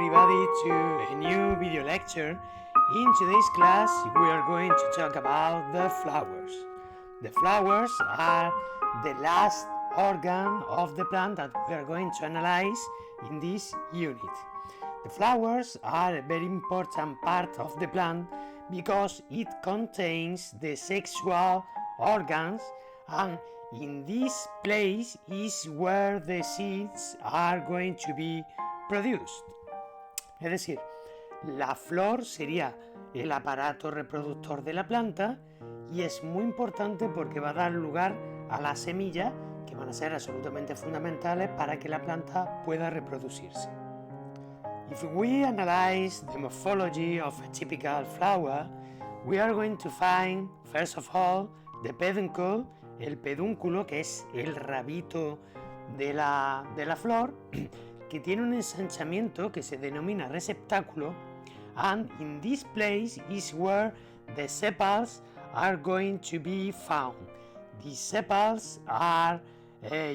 everybody to a new video lecture. In today's class we are going to talk about the flowers. The flowers are the last organ of the plant that we are going to analyze in this unit. The flowers are a very important part of the plant because it contains the sexual organs, and in this place is where the seeds are going to be produced. Es decir, la flor sería el aparato reproductor de la planta y es muy importante porque va a dar lugar a las semillas que van a ser absolutamente fundamentales para que la planta pueda reproducirse. If we analyze the morphology of a typical flower, we are going to find, first of all, the peduncle, el pedúnculo, que es el rabito de la flor, que tiene un ensanchamiento que se denomina receptáculo, and in this place is where the sepals are going to be found. These sepals are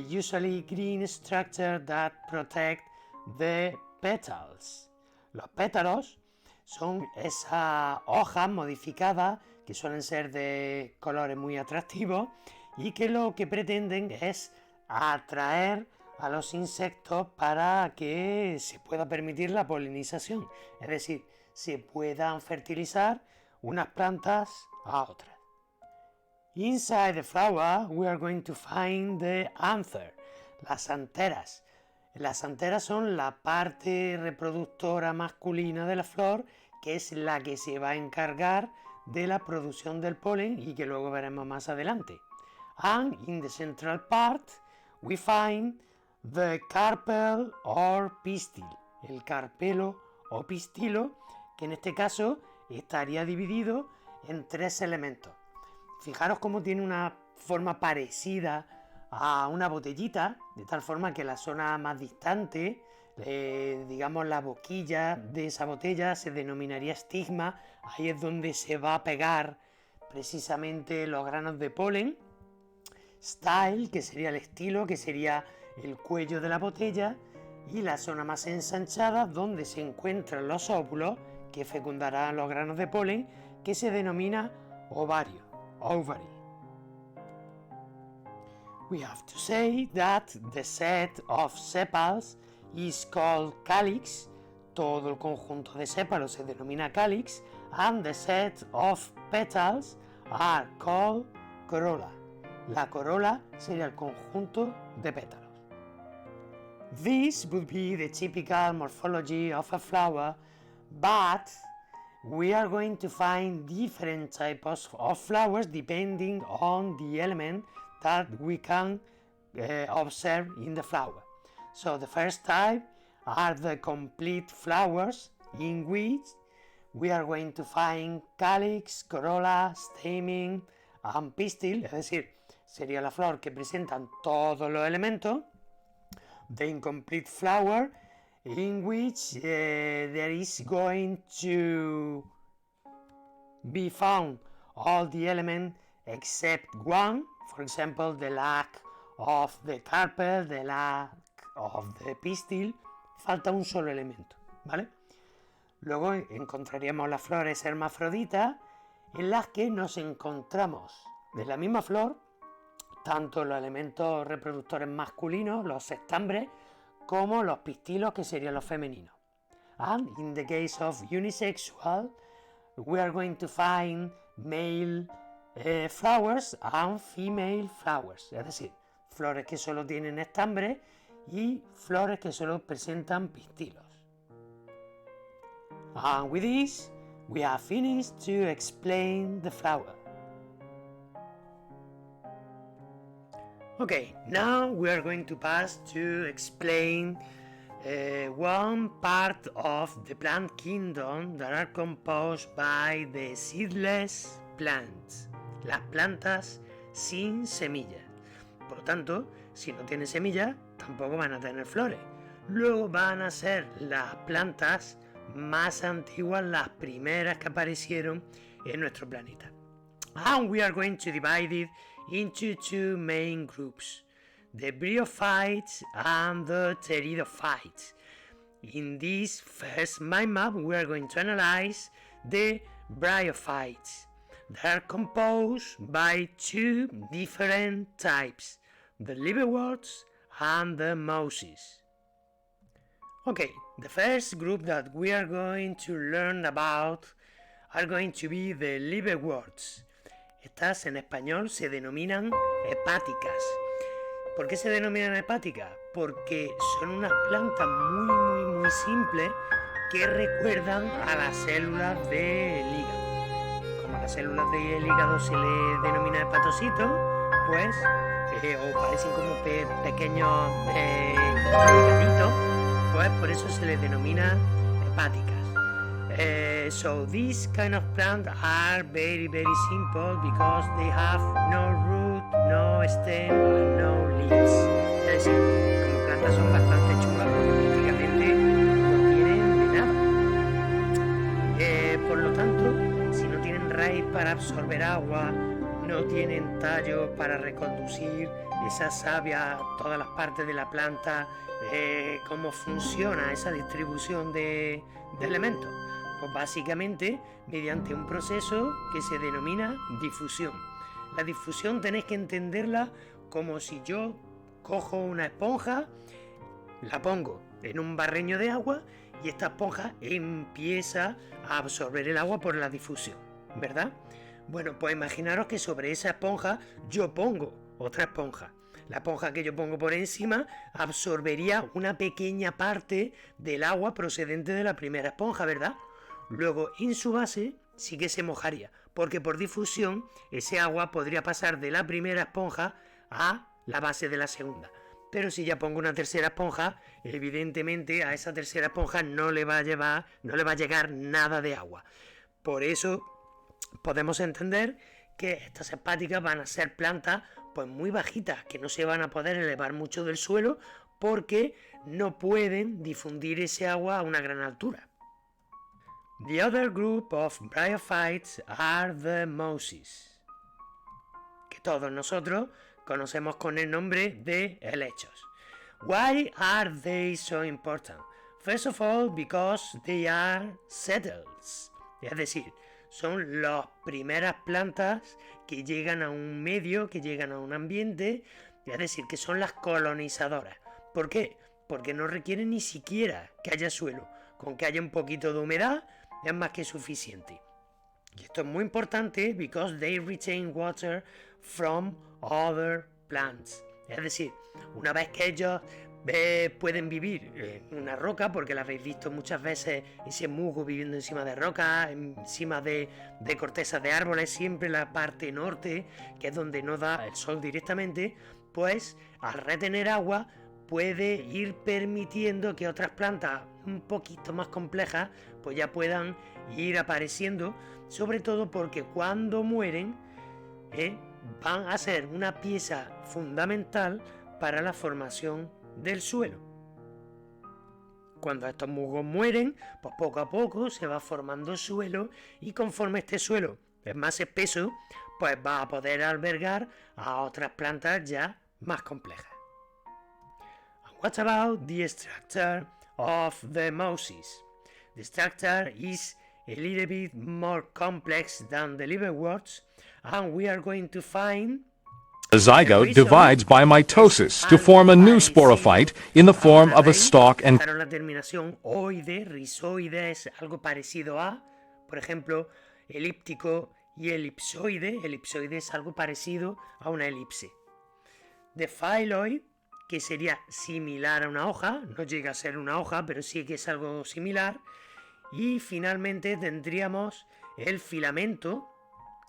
usually green structure that protect the petals. Los pétalos son esas hojas modificadas que suelen ser de colores muy atractivos y que lo que pretenden es atraer a los insectos para que se pueda permitir la polinización, es decir, se puedan fertilizar unas plantas a otras. Inside the flower we are going to find the anther, las anteras. Las anteras son la parte reproductora masculina de la flor, que es la que se va a encargar de la producción del polen y que luego veremos más adelante. And in the central part we find the carpel or pistil, el carpelo o pistilo, que en este caso estaría dividido en tres elementos. Fijaros cómo tiene una forma parecida a una botellita, de tal forma que la zona más distante, digamos la boquilla de esa botella, se denominaría estigma. Ahí es donde se va a pegar precisamente los granos de polen. Style, que sería el estilo, que sería el cuello de la botella, y la zona más ensanchada donde se encuentran los óvulos que fecundarán los granos de polen, que se denomina ovario, ovary. We have to say that the set of sepals is called calyx. Todo el conjunto de sépalos se denomina calyx, and the set of petals are called corolla. La corola sería el conjunto de pétalos. This would be the typical morphology of a flower, but we are going to find different types of flowers depending on the element that we can observe in the flower. So the first type are the complete flowers, in which we are going to find calyx, corolla, stamen and pistil, es decir, sería la flor que presentan todos los elementos. The incomplete flower, in which there is going to be found all the elements except one, for example, the lack of the carpel, the lack of the pistil, falta un solo elemento, ¿vale? Luego encontraríamos las flores hermafroditas, en las que nos encontramos de la misma flor tanto los elementos reproductores masculinos, los estambres, como los pistilos, que serían los femeninos. And in the case of unisexual, we are going to find male flowers and female flowers, es decir, flores que solo tienen estambres y flores que solo presentan pistilos. And with this, we have finished to explain the flower. Okay, now we are going to pass to explain one part of the plant kingdom that are composed by the seedless plants, las plantas sin semillas. Por lo tanto, si no tienen semillas, tampoco van a tener flores. Luego van a ser las plantas más antiguas, las primeras que aparecieron en nuestro planeta. And we are going to divide it into two main groups, the bryophytes and the pteridophytes. in this first mind map we are going to analyze the bryophytes. They are composed by two different types, the liverworts and the mosses. Okay, the first group that we are going to learn about are going to be the liverworts. Estas en español se denominan hepáticas. ¿Por qué se denominan hepáticas? Porque son unas plantas muy simples que recuerdan a las células del hígado. Como a las células del hígado se le denomina hepatocitos, pues, o parecen como pequeños higaditos, pues por eso se les denomina hepáticas. So these kind of plants are very simple because they have no root, no stem, and no leaves. Es decir, como plantas son bastante chungas porque prácticamente no tienen de nada. Por lo tanto, si no tienen raíz para absorber agua, no tienen tallo para reconducir esa savia a todas las partes de la planta, cómo funciona esa distribución de elementos. Pues básicamente mediante un proceso que se denomina difusión. La difusión tenéis que entenderla como si yo cojo una esponja, la pongo en un barreño de agua y esta esponja empieza a absorber el agua por la difusión, ¿verdad? Bueno, pues imaginaros que sobre esa esponja yo pongo otra esponja. La esponja que yo pongo por encima absorbería una pequeña parte del agua procedente de la primera esponja, ¿verdad? Luego, en su base, sí que se mojaría, porque por difusión ese agua podría pasar de la primera esponja a la base de la segunda. Pero si ya pongo una tercera esponja, evidentemente a esa tercera esponja no le va a llegar nada de agua. Por eso podemos entender que estas hepáticas van a ser plantas pues muy bajitas, que no se van a poder elevar mucho del suelo porque no pueden difundir ese agua a una gran altura. The other group of bryophytes are the mosses, que todos nosotros conocemos con el nombre de helechos. Why are they so important? First of all, because they are settlers, es decir, son las primeras plantas que llegan a un medio, que llegan a un ambiente, es decir, que son las colonizadoras. ¿Por qué? Porque no requieren ni siquiera que haya suelo, con que haya un poquito de humedad es más que suficiente. Y esto es muy importante because they retain water from other plants. Es decir, una vez que ellos pueden vivir en una roca, porque la habéis visto muchas veces, ese musgo viviendo encima de rocas, encima de cortezas de árboles, siempre en la parte norte, que es donde no da el sol directamente, pues al retener agua puede ir permitiendo que otras plantas un poquito más complejas pues ya puedan ir apareciendo, sobre todo porque cuando mueren van a ser una pieza fundamental para la formación del suelo. Cuando estos musgos mueren, pues poco a poco se va formando suelo y conforme este suelo es más espeso, pues va a poder albergar a otras plantas ya más complejas. What about the structure of the mosses? The structure is a little bit more complex than the liverworts, and we are going to find the zygote divides by mitosis to form a new sporophyte in the form of a stalk and la terminación oide, rizoide es algo parecido a, por ejemplo, elíptico y elipsoide. Elipsoide es algo parecido a una elipse. The phylloid, que sería similar a una hoja, no llega a ser una hoja, pero sí que es algo similar. Y finalmente tendríamos el filamento,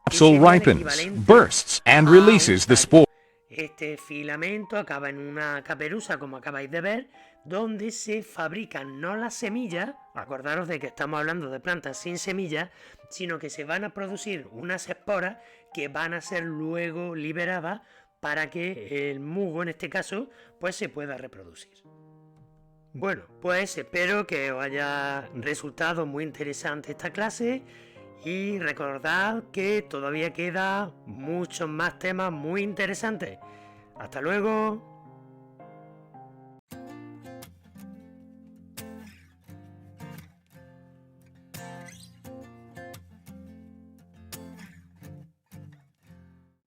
capsule ripens, bursts, and releases the spore. Este filamento acaba en una caperuza, como acabáis de ver, donde se fabrican no las semillas, acordaros de que estamos hablando de plantas sin semillas, sino que se van a producir unas esporas que van a ser luego liberadas para que el musgo, en este caso, pues se pueda reproducir. Bueno, pues espero que os haya resultado muy interesante esta clase y recordad que todavía queda muchos más temas muy interesantes. ¡Hasta luego!